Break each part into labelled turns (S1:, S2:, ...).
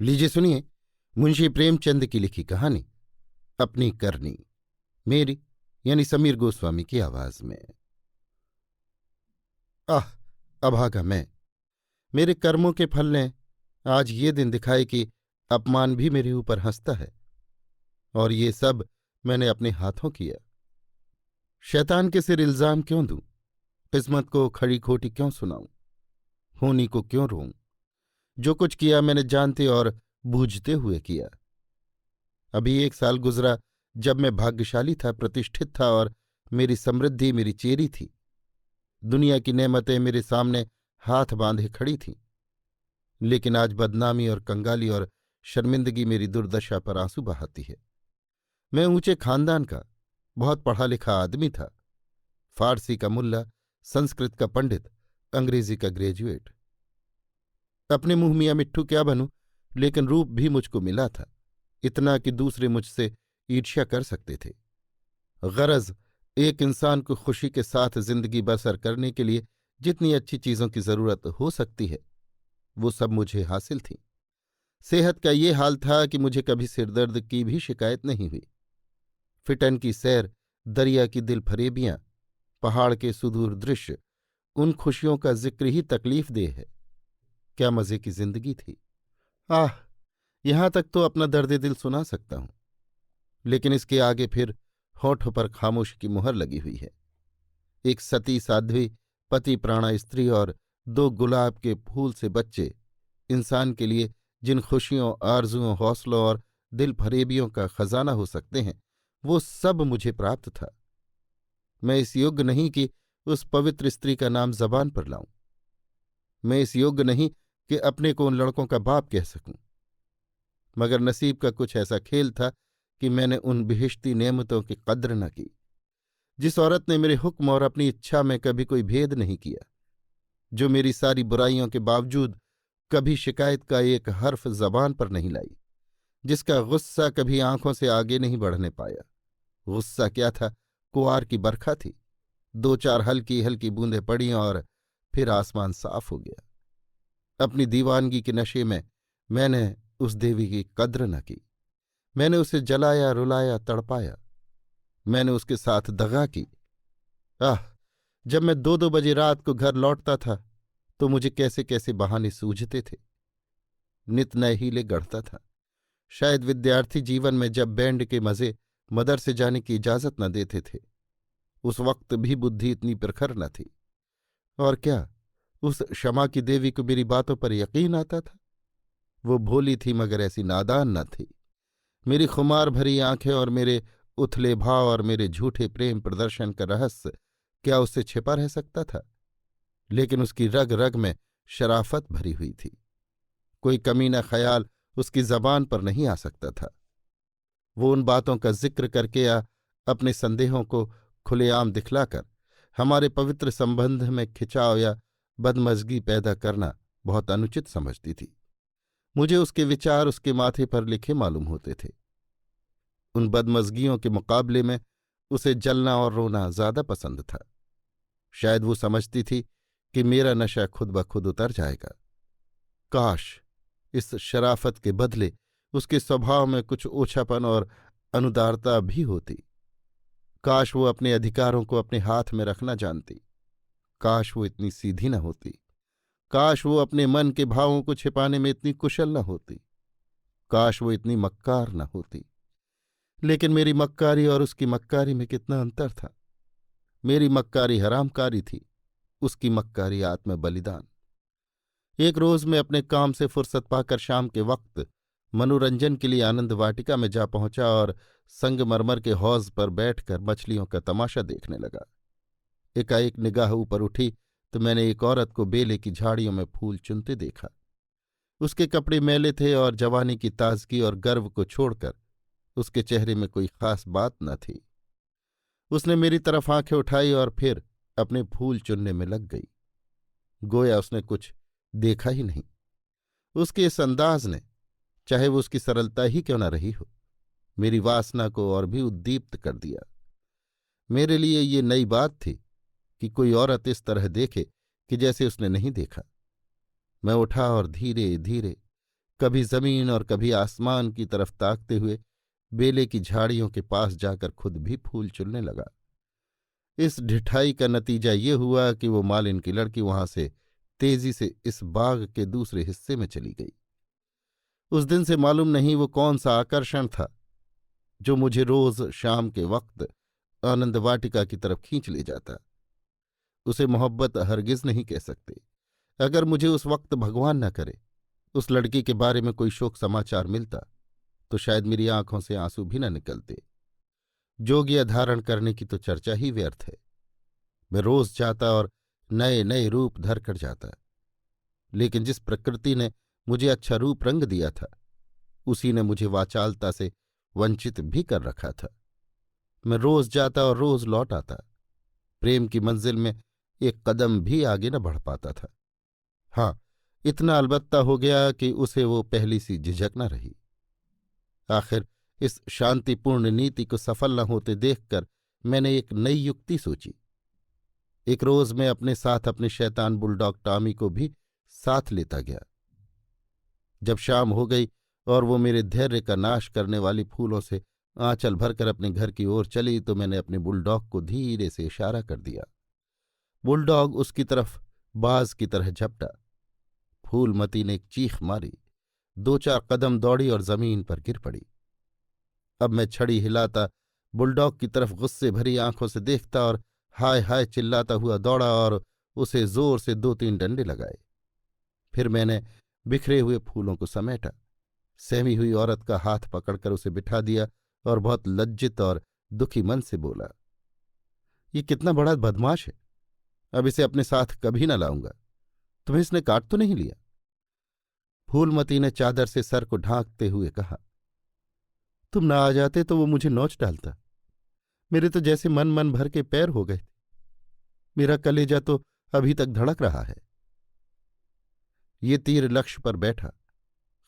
S1: लीजिए सुनिए मुंशी प्रेमचंद की लिखी कहानी अपनी करनी, मेरी यानी समीर गोस्वामी की आवाज में। आह, अभागा मैं। मेरे कर्मों के फल ने आज ये दिन दिखाए कि अपमान भी मेरे ऊपर हंसता है, और ये सब मैंने अपने हाथों किया। शैतान के सिर इल्जाम क्यों दूं? किस्मत को खड़ी खोटी क्यों सुनाऊं? होनी को क्यों रोऊं? जो कुछ किया मैंने जानते और बूझते हुए किया। अभी 1 साल गुजरा जब मैं भाग्यशाली था, प्रतिष्ठित था, और मेरी समृद्धि मेरी चेरी थी। दुनिया की नेमतें मेरे सामने हाथ बांधे खड़ी थीं। लेकिन आज बदनामी और कंगाली और शर्मिंदगी मेरी दुर्दशा पर आंसू बहाती है। मैं ऊंचे खानदान का बहुत पढ़ा लिखा आदमी था। फारसी का मुल्ला, संस्कृत का पंडित, अंग्रेजी का ग्रेजुएट। अपने मुंह मियाँ मिट्ठू क्या बनूं, लेकिन रूप भी मुझको मिला था, इतना कि दूसरे मुझसे ईर्ष्या कर सकते थे। गरज एक इंसान को खुशी के साथ जिंदगी बसर करने के लिए जितनी अच्छी चीजों की जरूरत हो सकती है, वो सब मुझे हासिल थी। सेहत का ये हाल था कि मुझे कभी सिरदर्द की भी शिकायत नहीं हुई। फिटन की सैर, दरिया की दिल फरेबियां, पहाड़ के सुदूर दृश्य, उन खुशियों का जिक्र ही तकलीफ देह है। क्या मजे की जिंदगी थी! आह, यहां तक तो अपना दर्द दिल सुना सकता हूं, लेकिन इसके आगे फिर होठों पर खामोशी की मुहर लगी हुई है। एक सती साध्वी, पति प्राणा स्त्री और 2 गुलाब के फूल से बच्चे, इंसान के लिए जिन खुशियों, आरजुओं, हौसलों और दिल फरेबियों का खजाना हो सकते हैं, वो सब मुझे प्राप्त था। मैं इस योग्य नहीं कि उस पवित्र स्त्री का नाम जबान पर लाऊं। मैं इस योग्य नहीं कि अपने को उन लड़कों का बाप कह सकूं। मगर नसीब का कुछ ऐसा खेल था कि मैंने उन बिहिश्ती नेमतों की कद्र न की। जिस औरत ने मेरे हुक्म और अपनी इच्छा में कभी कोई भेद नहीं किया, जो मेरी सारी बुराइयों के बावजूद कभी शिकायत का एक हर्फ जबान पर नहीं लाई, जिसका गुस्सा कभी आंखों से आगे नहीं बढ़ने पाया। गुस्सा क्या था, कुआर की बरखा थी। 2-4 हल्की हल्की बूंदें पड़ी और फिर आसमान साफ हो गया। अपनी दीवानगी के नशे में मैंने उस देवी की कद्र न की। मैंने उसे जलाया, रुलाया, तड़पाया। मैंने उसके साथ दगा की। आह, जब मैं 2-2 बजे रात को घर लौटता था तो मुझे कैसे कैसे बहाने सूझते थे। नित नए हीले गढ़ता था। शायद विद्यार्थी जीवन में जब बैंड के मजे मदरसे जाने की इजाजत न देते थे, उस वक्त भी बुद्धि इतनी प्रखर न थी। और क्या उस क्षमा की देवी को मेरी बातों पर यकीन आता था? वो भोली थी मगर ऐसी नादान न थी। मेरी खुमार भरी आंखें और मेरे उथले भाव और मेरे झूठे प्रेम प्रदर्शन का रहस्य क्या उससे छिपा रह सकता था? लेकिन उसकी रग रग में शराफत भरी हुई थी। कोई कमीना ख्याल उसकी जबान पर नहीं आ सकता था। वो उन बातों का जिक्र करके या अपने संदेहों को खुलेआम दिखलाकर हमारे पवित्र संबंध में खिंचाव या बदमजगी पैदा करना बहुत अनुचित समझती थी। मुझे उसके विचार उसके माथे पर लिखे मालूम होते थे। उन बदमजगियों के मुकाबले में उसे जलना और रोना ज्यादा पसंद था। शायद वो समझती थी कि मेरा नशा खुद ब खुद उतर जाएगा। काश इस शराफत के बदले उसके स्वभाव में कुछ ओछापन और अनुदारता भी होती। काश वो अपने अधिकारों को अपने हाथ में रखना जानती। काश वो इतनी सीधी न होती। काश वो अपने मन के भावों को छिपाने में इतनी कुशल न होती। काश वो इतनी मक्कार न होती। लेकिन मेरी मक्कारी और उसकी मक्कारी में कितना अंतर था। मेरी मक्कारी हरामकारी थी, उसकी मक्कारी आत्म बलिदान। एक रोज मैं अपने काम से फुर्सत पाकर शाम के वक्त मनोरंजन के लिए आनंद वाटिका में जा पहुंचा और संगमरमर के हौज पर बैठकर मछलियों का तमाशा देखने लगा। एकाएक निगाह ऊपर उठी तो मैंने एक औरत को बेले की झाड़ियों में फूल चुनते देखा। उसके कपड़े मैले थे और जवानी की ताजगी और गर्व को छोड़कर उसके चेहरे में कोई खास बात न थी। उसने मेरी तरफ आंखें उठाई और फिर अपने फूल चुनने में लग गई। गोया उसने कुछ देखा ही नहीं। उसके इस अंदाज ने, चाहे वो उसकी सरलता ही क्यों न रही हो, मेरी वासना को और भी उद्दीप्त कर दिया। मेरे लिए ये नई बात थी कि कोई औरत इस तरह देखे कि जैसे उसने नहीं देखा। मैं उठा और धीरे धीरे कभी जमीन और कभी आसमान की तरफ ताकते हुए बेले की झाड़ियों के पास जाकर खुद भी फूल चुनने लगा। इस ढिठाई का नतीजा ये हुआ कि वो मालिन की लड़की वहां से तेजी से इस बाग के दूसरे हिस्से में चली गई। उस दिन से मालूम नहीं वो कौन सा आकर्षण था जो मुझे रोज शाम के वक्त आनंद वाटिका की तरफ खींच ले जाता। उसे मोहब्बत हरगिज नहीं कह सकते। अगर मुझे उस वक्त भगवान न करे उस लड़की के बारे में कोई शोक समाचार मिलता तो शायद मेरी आंखों से आंसू भी न निकलते। जोगिया धारण करने की तो चर्चा ही व्यर्थ है। मैं रोज जाता और नए नए रूप धर कर जाता, लेकिन जिस प्रकृति ने मुझे अच्छा रूप रंग दिया था उसी ने मुझे वाचालता से वंचित भी कर रखा था। मैं रोज जाता और रोज लौट आता, प्रेम की मंजिल में एक कदम भी आगे न बढ़ पाता था। हाँ, इतना अलबत्ता हो गया कि उसे वो पहली सी झिझक न रही। आखिर इस शांतिपूर्ण नीति को सफल न होते देखकर मैंने एक नई युक्ति सोची। एक रोज मैं अपने साथ अपने शैतान बुलडॉग टॉमी को भी साथ लेता गया। जब शाम हो गई और वो मेरे धैर्य का नाश करने वाली फूलों से आंचल भरकर अपने घर की ओर चली तो मैंने अपने बुलडॉग को धीरे से इशारा कर दिया। बुलडॉग उसकी तरफ बाज की तरह झपटा। फूलमती ने एक चीख मारी, 2-4 कदम दौड़ी और जमीन पर गिर पड़ी। अब मैं छड़ी हिलाता बुलडॉग की तरफ गुस्से भरी आंखों से देखता और हाय हाय चिल्लाता हुआ दौड़ा और उसे जोर से 2-3 डंडे लगाए। फिर मैंने बिखरे हुए फूलों को समेटा, सहमी हुई औरत का हाथ पकड़कर उसे बिठा दिया और बहुत लज्जित और दुखी मन से बोला, ये कितना बड़ा बदमाश है, अब इसे अपने साथ कभी न लाऊंगा। तुम्हें इसने काट तो नहीं लिया? फूलमती ने चादर से सर को ढांकते हुए कहा, तुम ना आ जाते तो वो मुझे नोच डालता। मेरे तो जैसे मन मन भर के पैर हो गए थे। मेरा कलेजा तो अभी तक धड़क रहा है। ये तीर लक्ष्य पर बैठा।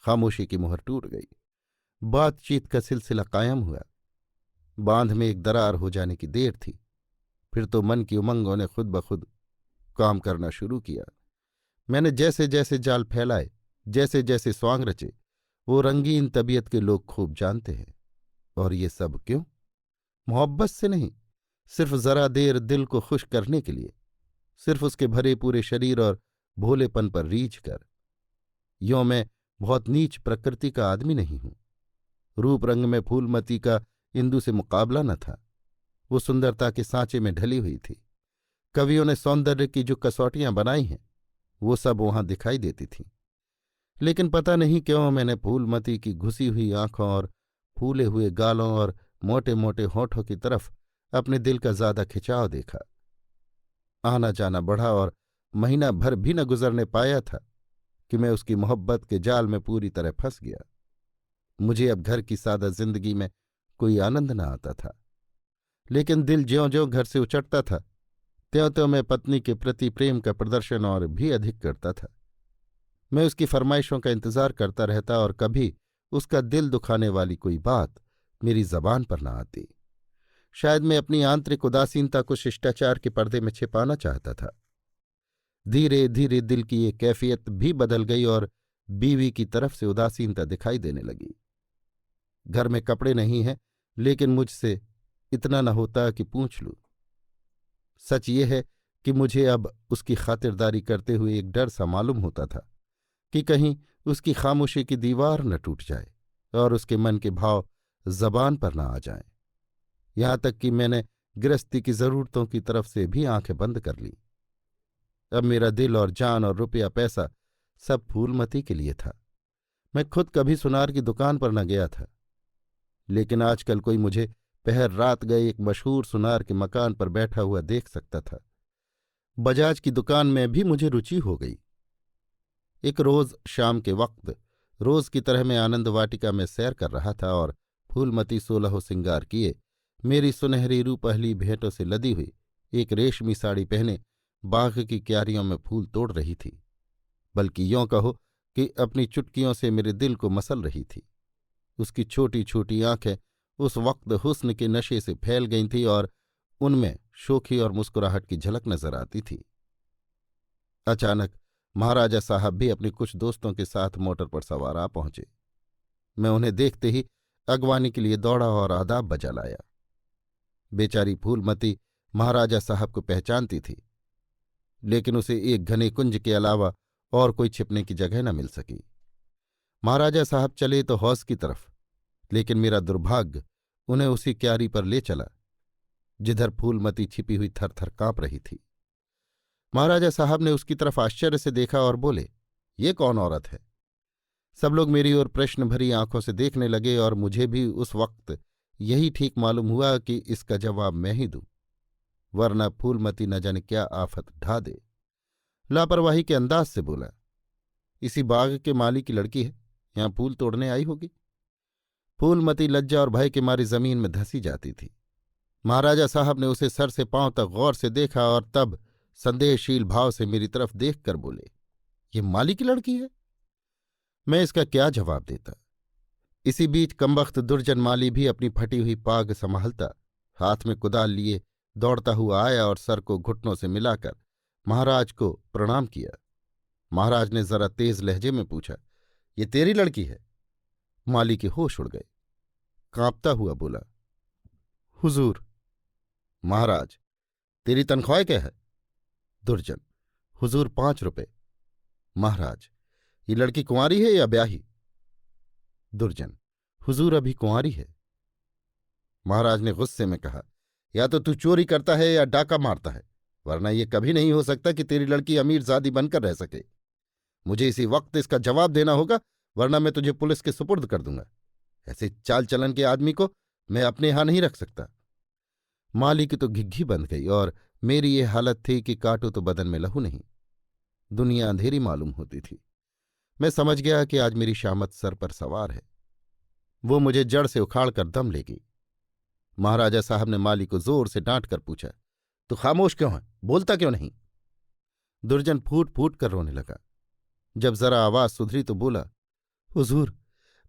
S1: खामोशी की मोहर टूट गई। बातचीत का सिलसिला कायम हुआ। बांध में एक दरार हो जाने की देर थी। फिर तो मन की उमंगों ने खुद ब खुद काम करना शुरू किया। मैंने जैसे जैसे जाल फैलाए, जैसे जैसे स्वांग रचे, वो रंगीन तबीयत के लोग खूब जानते हैं। और ये सब क्यों? मोहब्बत से नहीं, सिर्फ जरा देर दिल को खुश करने के लिए, सिर्फ उसके भरे पूरे शरीर और भोलेपन पर रीझ कर। यों मैं बहुत नीच प्रकृति का आदमी नहीं हूं। रूप रंग में फूलमती का इंदु से मुकाबला न था। वो सुंदरता के सांचे में ढली हुई थी। कवियों ने सौंदर्य की जो कसौटियां बनाई हैं वो सब वहां दिखाई देती थीं। लेकिन पता नहीं क्यों मैंने फूलमती की घुसी हुई आंखों और फूले हुए गालों और मोटे मोटे होठों की तरफ अपने दिल का ज्यादा खिंचाव देखा। आना जाना बढ़ा और महीना भर भी न गुजरने पाया था कि मैं उसकी मोहब्बत के जाल में पूरी तरह फंस गया। मुझे अब घर की सादा जिंदगी में कोई आनंद न आता था, लेकिन दिल ज्यों ज्यों घर से उचटता था त्यों त्यों मैं पत्नी के प्रति प्रेम का प्रदर्शन और भी अधिक करता था। मैं उसकी फरमाइशों का इंतजार करता रहता और कभी उसका दिल दुखाने वाली कोई बात मेरी जबान पर न आती। शायद मैं अपनी आंतरिक उदासीनता को शिष्टाचार के पर्दे में छिपाना चाहता था। धीरे धीरे दिल की ये कैफियत भी बदल गई और बीवी की तरफ से उदासीनता दिखाई देने लगी। घर में कपड़े नहीं हैं, लेकिन मुझसे इतना न होता कि पूछ लूं। सच ये है कि मुझे अब उसकी खातिरदारी करते हुए एक डर सा मालूम होता था कि कहीं उसकी खामोशी की दीवार न टूट जाए और उसके मन के भाव जबान पर न आ जाएं। यहां तक कि मैंने गृहस्थी की जरूरतों की तरफ से भी आंखें बंद कर लीं। अब मेरा दिल और जान और रुपया पैसा सब फूलमती के लिए था। मैं खुद कभी सुनार की दुकान पर न गया था, लेकिन आजकल कोई मुझे पहर रात गए एक मशहूर सुनार के मकान पर बैठा हुआ देख सकता था। बजाज की दुकान में भी मुझे रुचि हो गई। एक रोज शाम के वक्त रोज की तरह मैं आनंद वाटिका में सैर कर रहा था और फूलमती 16 सिंगार किए मेरी सुनहरी रूपहली भेंटों से लदी हुई एक रेशमी साड़ी पहने बाग की क्यारियों में फूल तोड़ रही थी, बल्कि यों कहो कि अपनी चुटकियों से मेरे दिल को मसल रही थी। उसकी छोटी छोटी आंखें उस वक्त हुस्न के नशे से फैल गई थीं और उनमें शोखी और मुस्कुराहट की झलक नजर आती थी। अचानक महाराजा साहब भी अपने कुछ दोस्तों के साथ मोटर पर सवार आ पहुंचे। मैं उन्हें देखते ही अगवानी के लिए दौड़ा और आदाब बजा लाया। बेचारी फूलमती महाराजा साहब को पहचानती थी, लेकिन उसे एक घने कुंज के अलावा और कोई छिपने की जगह न मिल सकी। महाराजा साहब चले तो हौस की तरफ, लेकिन मेरा दुर्भाग्य उन्हें उसी क्यारी पर ले चला जिधर फूलमती छिपी हुई थर थर काँप रही थी। महाराजा साहब ने उसकी तरफ आश्चर्य से देखा और बोले, ये कौन औरत है? सब लोग मेरी ओर प्रश्न भरी आंखों से देखने लगे और मुझे भी उस वक्त यही ठीक मालूम हुआ कि इसका जवाब मैं ही दूं, वरना फूलमती न जाने क्या आफत ढा दे। लापरवाही के अंदाज से बोला, इसी बाग के माली की लड़की है, यहां फूल तोड़ने आई होगी। फूलमती लज्जा और भय के मारी जमीन में धंसी जाती थी। महाराजा साहब ने उसे सर से पांव तक गौर से देखा और तब संदेहशील भाव से मेरी तरफ देखकर बोले, ये माली की लड़की है? मैं इसका क्या जवाब देता। इसी बीच कमबख्त दुर्जन माली भी अपनी फटी हुई पाग संभालता हाथ में कुदाल लिए दौड़ता हुआ आया और सर को घुटनों से मिलाकर महाराज को प्रणाम किया। महाराज ने जरा तेज लहजे में पूछा, ये तेरी लड़की है? माली के होश उड़ गए। कांपता हुआ बोला, हुजूर। महाराज, तेरी तनख्वाह क्या है? दुर्जन, हुजूर 5 रुपए। महाराज, ये लड़की कुंवारी है या ब्याही? दुर्जन, हुजूर अभी कुंवारी है। महाराज ने गुस्से में कहा, या तो तू चोरी करता है या डाका मारता है, वरना यह कभी नहीं हो सकता कि तेरी लड़की अमीरजादी बनकर रह सके। मुझे इसी वक्त इसका जवाब देना होगा, वरना मैं तुझे पुलिस के सुपुर्द कर दूंगा। ऐसे चाल चलन के आदमी को मैं अपने यहां नहीं रख सकता। माली की तो घिघी बंध गई और मेरी ये हालत थी कि काटो तो बदन में लहू नहीं। दुनिया अंधेरी मालूम होती थी। मैं समझ गया कि आज मेरी शामत सर पर सवार है, वो मुझे जड़ से उखाड़ कर दम लेगी। महाराजा साहब ने माली को जोर से डांट कर पूछा, तू खामोश क्यों है, बोलता क्यों नहीं? दुर्जन फूट फूट कर रोने लगा। जब जरा आवाज सुधरी तो बोला, हुजूर,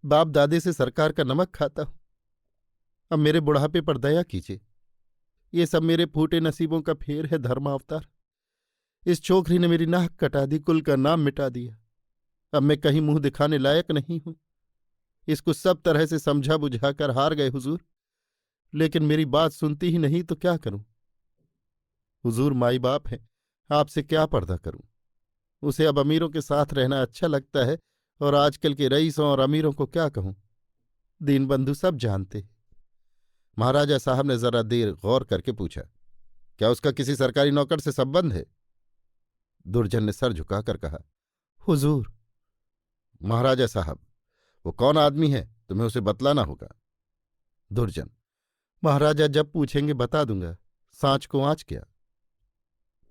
S1: बाप दादे से सरकार का नमक खाता हूं, अब मेरे बुढ़ापे पर दया कीजिए। ये सब मेरे फूटे नसीबों का फेर है धर्मावतार। इस छोकरी ने मेरी नाक कटा दी, कुल का नाम मिटा दिया। अब मैं कहीं मुंह दिखाने लायक नहीं हूं। इसको सब तरह से समझा बुझाकर हार गए हुजूर, लेकिन मेरी बात सुनती ही नहीं तो क्या करूं? हुजूर माई बाप है, आपसे क्या पर्दा करूं? उसे अब अमीरों के साथ रहना अच्छा लगता है, और आजकल के रईसों और अमीरों को क्या कहूं, दीनबंधु सब जानते। महाराजा साहब ने जरा देर गौर करके पूछा, क्या उसका किसी सरकारी नौकर से संबंध है? दुर्जन ने सर झुकाकर कहा, हुजूर। महाराजा साहब, वो कौन आदमी है, तुम्हें उसे बतलाना होगा। दुर्जन, महाराजा जब पूछेंगे बता दूंगा, सांच को आँच क्या।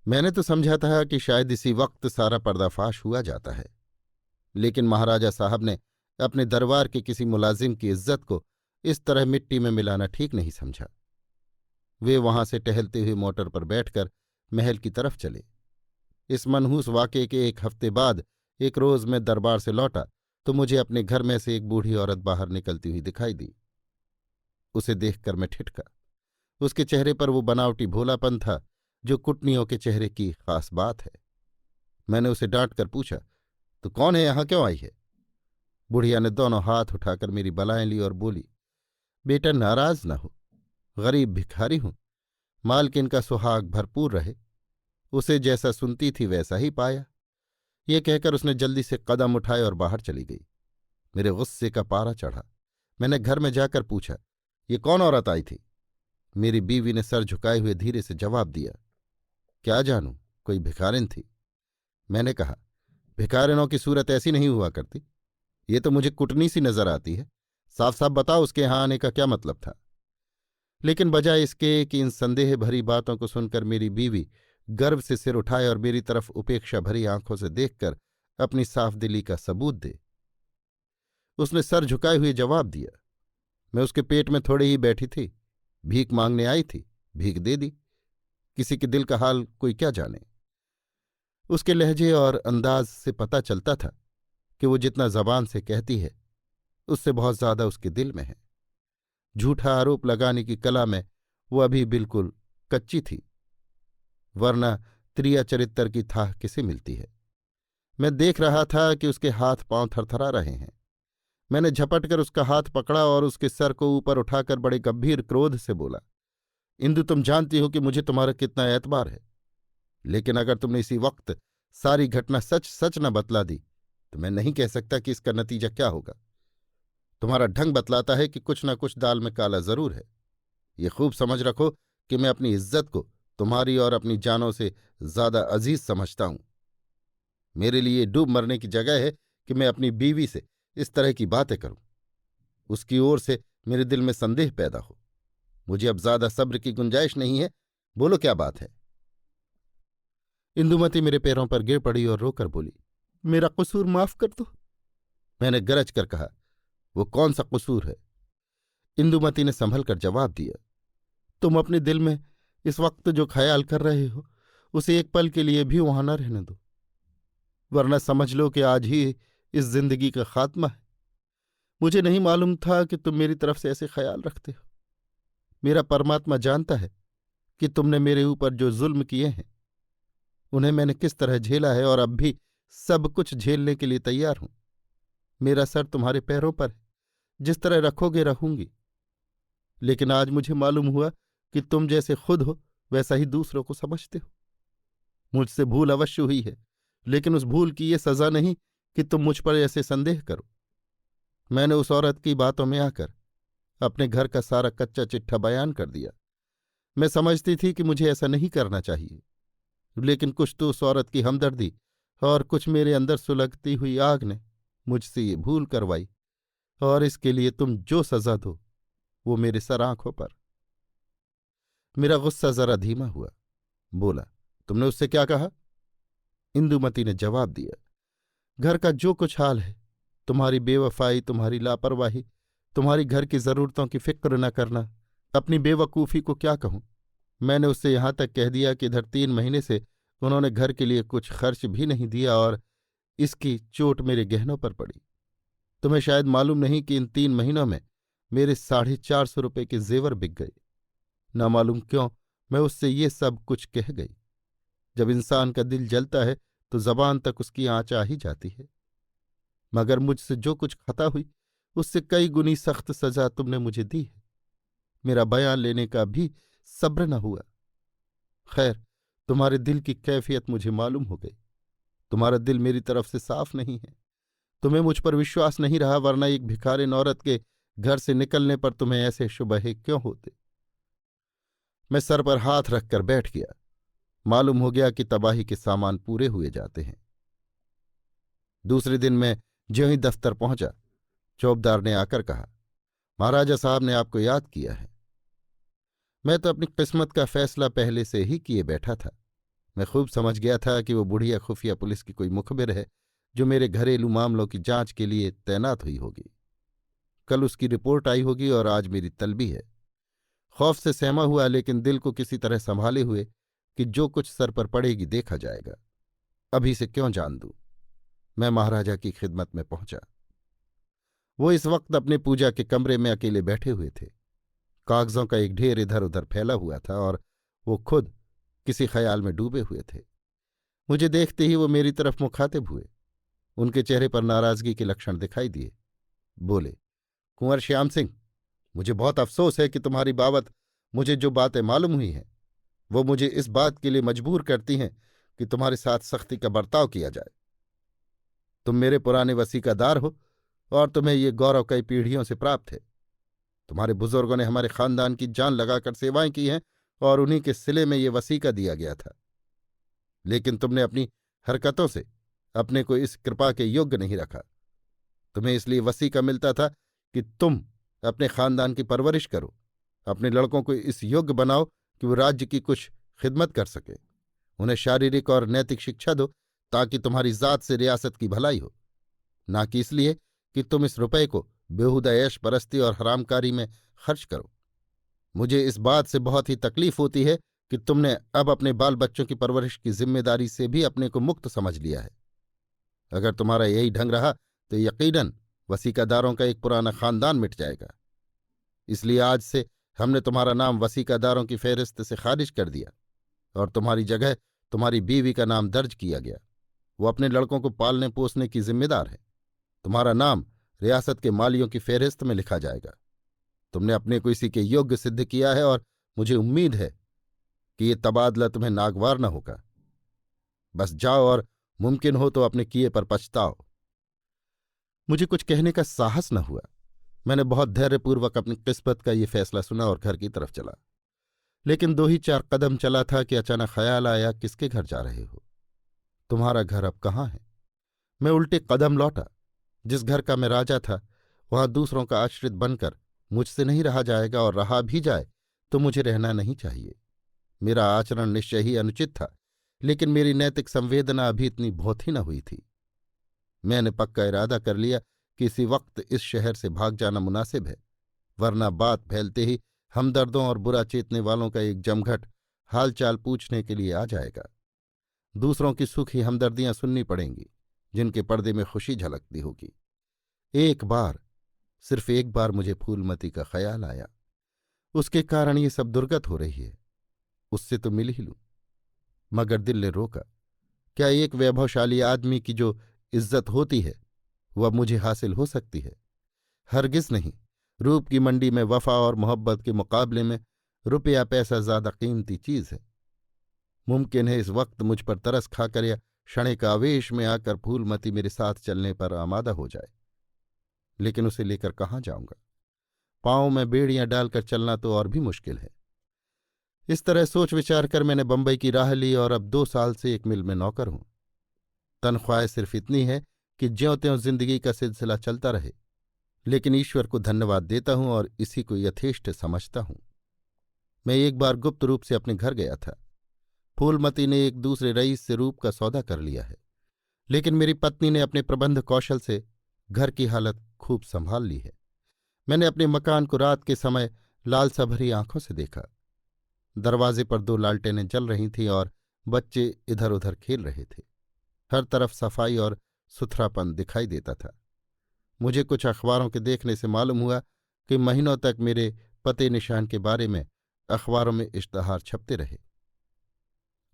S1: मैंने तो समझा था कि शायद इसी वक्त सारा पर्दाफाश हुआ जाता है, लेकिन महाराजा साहब ने अपने दरबार के किसी मुलाजिम की इज्जत को इस तरह मिट्टी में मिलाना ठीक नहीं समझा। वे वहां से टहलते हुए मोटर पर बैठकर महल की तरफ चले। इस मनहूस वाक़ये के 1 हफ्ते बाद एक रोज मैं दरबार से लौटा तो मुझे अपने घर में से एक बूढ़ी औरत बाहर निकलती हुई दिखाई दी। उसे देखकर मैं ठिठका। उसके चेहरे पर वो बनावटी भोलापन था जो कुटनियों के चेहरे की खास बात है। मैंने उसे डांट कर पूछा, तो कौन है, यहां क्यों आई है? बुढ़िया ने दोनों हाथ उठाकर मेरी बलाएं ली और बोली, बेटा नाराज न हो, गरीब भिखारी हूं, मालकिन का सुहाग भरपूर रहे। उसे जैसा सुनती थी वैसा ही पाया। ये कहकर उसने जल्दी से कदम उठाए और बाहर चली गई। मेरे गुस्से का पारा चढ़ा। मैंने घर में जाकर पूछा, ये कौन औरत आई थी? मेरी बीवी ने सर झुकाए हुए धीरे से जवाब दिया, क्या जानूं, कोई भिखारिन थी। मैंने कहा, भिखारिनों की सूरत ऐसी नहीं हुआ करती, ये तो मुझे कुटनी सी नजर आती है। साफ साफ बताओ उसके यहां आने का क्या मतलब था। लेकिन बजाय इसके कि इन संदेह भरी बातों को सुनकर मेरी बीवी गर्व से सिर उठाए और मेरी तरफ उपेक्षा भरी आंखों से देखकर अपनी साफ दिली का सबूत दे, उसने सर झुकाए हुए जवाब दिया, मैं उसके पेट में थोड़े ही बैठी थी, भीख मांगने आई थी, भीख दे दी। किसी के दिल का हाल कोई क्या जाने। उसके लहजे और अंदाज से पता चलता था कि वो जितना जबान से कहती है उससे बहुत ज्यादा उसके दिल में है। झूठा आरोप लगाने की कला में वो अभी बिल्कुल कच्ची थी, वरना त्रिया चरित्र की थाह किसे मिलती है। मैं देख रहा था कि उसके हाथ पांव थरथरा रहे हैं। मैंने झपट कर उसका हाथ पकड़ा और उसके सर को ऊपर उठाकर बड़े गंभीर क्रोध से बोला, इंदु, तुम जानती हो कि मुझे तुम्हारा कितना एतबार है, लेकिन अगर तुमने इसी वक्त सारी घटना सच सच न बतला दी तो मैं नहीं कह सकता कि इसका नतीजा क्या होगा। तुम्हारा ढंग बतलाता है कि कुछ न कुछ दाल में काला जरूर है। ये खूब समझ रखो कि मैं अपनी इज्जत को तुम्हारी और अपनी जानों से ज्यादा अजीज समझता हूं। मेरे लिए डूब मरने की जगह है कि मैं अपनी बीवी से इस तरह की बातें करूं, उसकी ओर से मेरे दिल में संदेह पैदा हो। मुझे अब ज्यादा सब्र की गुंजाइश नहीं है। बोलो क्या बात है। इंदुमती मेरे पैरों पर गिर पड़ी और रोकर बोली, मेरा कसूर माफ कर दो। मैंने गरज कर कहा, वो कौन सा कसूर है? इंदुमती ने संभल कर जवाब दिया, तुम अपने दिल में इस वक्त जो ख्याल कर रहे हो उसे एक पल के लिए भी वहां न रहने दो, वरना समझ लो कि आज ही इस जिंदगी का खात्मा है। मुझे नहीं मालूम था कि तुम मेरी तरफ से ऐसे ख्याल रखते हो। मेरा परमात्मा जानता है कि तुमने मेरे ऊपर जो जुल्म किए हैं उन्हें मैंने किस तरह झेला है, और अब भी सब कुछ झेलने के लिए तैयार हूं। मेरा सर तुम्हारे पैरों पर है, जिस तरह रखोगे रहूंगी। लेकिन आज मुझे मालूम हुआ कि तुम जैसे खुद हो वैसा ही दूसरों को समझते हो। मुझसे भूल अवश्य हुई है, लेकिन उस भूल की ये सजा नहीं कि तुम मुझ पर ऐसे संदेह करो। मैंने उस औरत की बातों में आकर अपने घर का सारा कच्चा चिट्ठा बयान कर दिया। मैं समझती थी कि मुझे ऐसा नहीं करना चाहिए, लेकिन कुछ तो उस औरत की हमदर्दी और कुछ मेरे अंदर सुलगती हुई आग ने मुझसे ये भूल करवाई, और इसके लिए तुम जो सजा दो वो मेरे सर आंखों पर। मेरा गुस्सा जरा धीमा हुआ। बोला, तुमने उससे क्या कहा? इंदुमती ने जवाब दिया, घर का जो कुछ हाल है, तुम्हारी बेवफाई, तुम्हारी लापरवाही, तुम्हारी घर की जरूरतों की फिक्र न करना, अपनी बेवकूफ़ी को क्या कहूं। मैंने उससे यहां तक कह दिया कि इधर 3 महीने से उन्होंने घर के लिए कुछ खर्च भी नहीं दिया, और इसकी चोट मेरे गहनों पर पड़ी। तुम्हें शायद मालूम नहीं कि इन 3 महीनों में मेरे 450 रुपये के जेवर बिक गए। ना मालूम क्यों मैं उससे ये सब कुछ कह गई। जब इंसान का दिल जलता है तो जबान तक उसकी आँच आ ही जाती है। मगर मुझसे जो कुछ खता हुई उससे कई गुनी सख्त सजा तुमने मुझे दी है। मेरा बयान लेने का भी सब्र न हुआ। खैर, तुम्हारे दिल की कैफियत मुझे मालूम हो गई। तुम्हारा दिल मेरी तरफ से साफ नहीं है। तुम्हें मुझ पर विश्वास नहीं रहा, वरना एक भिखारिन औरत के घर से निकलने पर तुम्हें ऐसे शुबहे क्यों होते। मैं सर पर हाथ रखकर बैठ गया। मालूम हो गया कि तबाही के सामान पूरे हुए जाते हैं। दूसरे दिन मैं ज्यों ही दफ्तर पहुंचा, चौबदार ने आकर कहा, महाराजा साहब ने आपको याद किया है। मैं तो अपनी किस्मत का फैसला पहले से ही किए बैठा था। मैं खूब समझ गया था कि वो बुढ़िया खुफिया पुलिस की कोई मुखबिर है जो मेरे घरेलू मामलों की जांच के लिए तैनात हुई होगी। कल उसकी रिपोर्ट आई होगी और आज मेरी तलबी है। खौफ से सहमा हुआ, लेकिन दिल को किसी तरह संभाले हुए कि जो कुछ सर पर पड़ेगी देखा जाएगा, अभी से क्यों जान दूं, मैं महाराजा की खिदमत में पहुंचा। वो इस वक्त अपने पूजा के कमरे में अकेले बैठे हुए थे। कागजों का एक ढेर इधर उधर फैला हुआ था और वो खुद किसी ख्याल में डूबे हुए थे। मुझे देखते ही वो मेरी तरफ मुखातिब हुए। उनके चेहरे पर नाराजगी के लक्षण दिखाई दिए। बोले, कुंवर श्याम सिंह, मुझे बहुत अफसोस है कि तुम्हारी बाबत मुझे जो बातें मालूम हुई हैं वो मुझे इस बात के लिए मजबूर करती हैं कि तुम्हारे साथ सख्ती का बर्ताव किया जाए। तुम मेरे पुराने वसीकादार हो और तुम्हें ये गौरव कई पीढ़ियों से प्राप्त है। तुम्हारे बुजुर्गों ने हमारे खानदान की जान लगाकर सेवाएं की हैं और उन्हीं के सिले में ये वसीका दिया गया था। लेकिन तुमने अपनी हरकतों से अपने को इस कृपा के योग्य नहीं रखा। तुम्हें इसलिए वसीका मिलता था कि तुम अपने खानदान की परवरिश करो, अपने लड़कों को इस योग्य बनाओ कि वो राज्य की कुछ खिदमत कर सके, उन्हें शारीरिक और नैतिक शिक्षा दो ताकि तुम्हारी जात से रियासत की भलाई हो, ना कि इसलिए कि तुम इस रुपए को बेहुदा ऐश परस्ती और हरामकारी में खर्च करो। मुझे इस बात से बहुत ही तकलीफ होती है कि तुमने अब अपने बाल बच्चों की परवरिश की जिम्मेदारी से भी अपने को मुक्त समझ लिया है। अगर तुम्हारा यही ढंग रहा तो यकीनन वसीकादारों का एक पुराना खानदान मिट जाएगा। इसलिए आज से हमने तुम्हारा नाम वसीकादारों की फहरिस्त से खारिज कर दिया और तुम्हारी जगह तुम्हारी बीवी का नाम दर्ज किया गया। वो अपने लड़कों को पालने पोसने की जिम्मेदार है। तुम्हारा नाम रियासत के मालियों की फेहरिस्त में लिखा जाएगा। तुमने अपने को इसी के योग्य सिद्ध किया है और मुझे उम्मीद है कि ये तबादला तुम्हें नागवार न होगा। बस जाओ और मुमकिन हो तो अपने किए पर पछताओ। मुझे कुछ कहने का साहस न हुआ। मैंने बहुत धैर्यपूर्वक अपनी किस्मत का ये फैसला सुना और घर की तरफ चला। लेकिन 2 ही 4 कदम चला था कि अचानक ख्याल आया, किसके घर जा रहे हो? तुम्हारा घर अब कहाँ है? मैं उल्टे कदम लौटा। जिस घर का मैं राजा था वहां दूसरों का आश्रित बनकर मुझसे नहीं रहा जाएगा, और रहा भी जाए तो मुझे रहना नहीं चाहिए। मेरा आचरण निश्चय ही अनुचित था, लेकिन मेरी नैतिक संवेदना अभी इतनी भौथी न हुई थी। मैंने पक्का इरादा कर लिया कि इसी वक्त इस शहर से भाग जाना मुनासिब है, वरना बात फैलते ही हमदर्दों और बुरा चेतने वालों का एक जमघट हालचाल पूछने के लिए आ जाएगा। दूसरों की सुखी हमदर्दियां सुननी पड़ेंगी, जिनके पर्दे में खुशी झलकती होगी। एक बार, सिर्फ एक बार मुझे फूलमती का ख्याल आया। उसके कारण ये सब दुर्गत हो रही है, उससे तो मिल ही लूं। मगर दिल ने रोका। क्या एक वैभवशाली आदमी की जो इज्जत होती है वह मुझे हासिल हो सकती है? हरगिज नहीं। रूप की मंडी में वफा और मोहब्बत के मुकाबले में रुपया पैसा ज्यादा कीमती चीज है। मुमकिन है इस वक्त मुझ पर तरस खाकर या क्षणिक आवेश में आकर फूलमती मेरे साथ चलने पर आमादा हो जाए, लेकिन उसे लेकर कहाँ जाऊंगा? पांव में बेड़ियां डालकर चलना तो और भी मुश्किल है। इस तरह सोच विचार कर मैंने बंबई की राह ली और अब 2 साल से एक मिल में नौकर हूं। तनख्वाह सिर्फ इतनी है कि ज्यों त्यों जिंदगी का सिलसिला चलता रहे, लेकिन ईश्वर को धन्यवाद देता हूं और इसी को यथेष्ट समझता हूं। मैं एक बार गुप्त रूप से अपने घर गया था। फूलमती ने एक दूसरे रईस से रूप का सौदा कर लिया है, लेकिन मेरी पत्नी ने अपने प्रबंध कौशल से घर की हालत खूब संभाल ली है। मैंने अपने मकान को रात के समय लालसा भरी आंखों से देखा। दरवाजे पर 2 लालटेनें जल रही थीं और बच्चे इधर उधर खेल रहे थे। हर तरफ सफाई और सुथरापन दिखाई देता था। मुझे कुछ अखबारों के देखने से मालूम हुआ कि महीनों तक मेरे पते निशान के बारे में अखबारों में इश्तहार छपते रहे।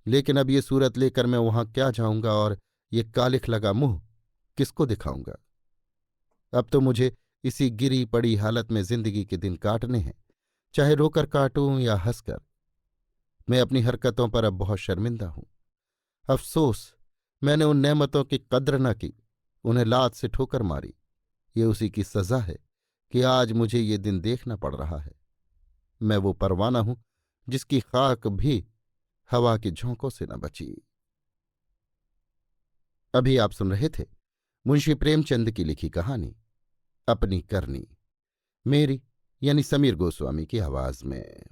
S1: लेकिन अब ये सूरत लेकर मैं वहां क्या जाऊंगा और ये कालिख लगा मुंह किसको दिखाऊंगा? अब तो मुझे इसी गिरी पड़ी हालत में जिंदगी के दिन काटने हैं, चाहे रोकर काटूं या हंसकर। मैं अपनी हरकतों पर अब बहुत शर्मिंदा हूं। अफसोस, मैंने उन नेमतों की कद्र न की, उन्हें लात से ठोकर मारी। ये उसी की सजा है कि आज मुझे ये दिन देखना पड़ रहा है। मैं वो परवाना हूं जिसकी खाक भी हवा के झोंकों से न बची। अभी आप सुन रहे थे मुंशी प्रेमचंद की लिखी कहानी अपनी करनी, मेरी यानी समीर गोस्वामी की आवाज में।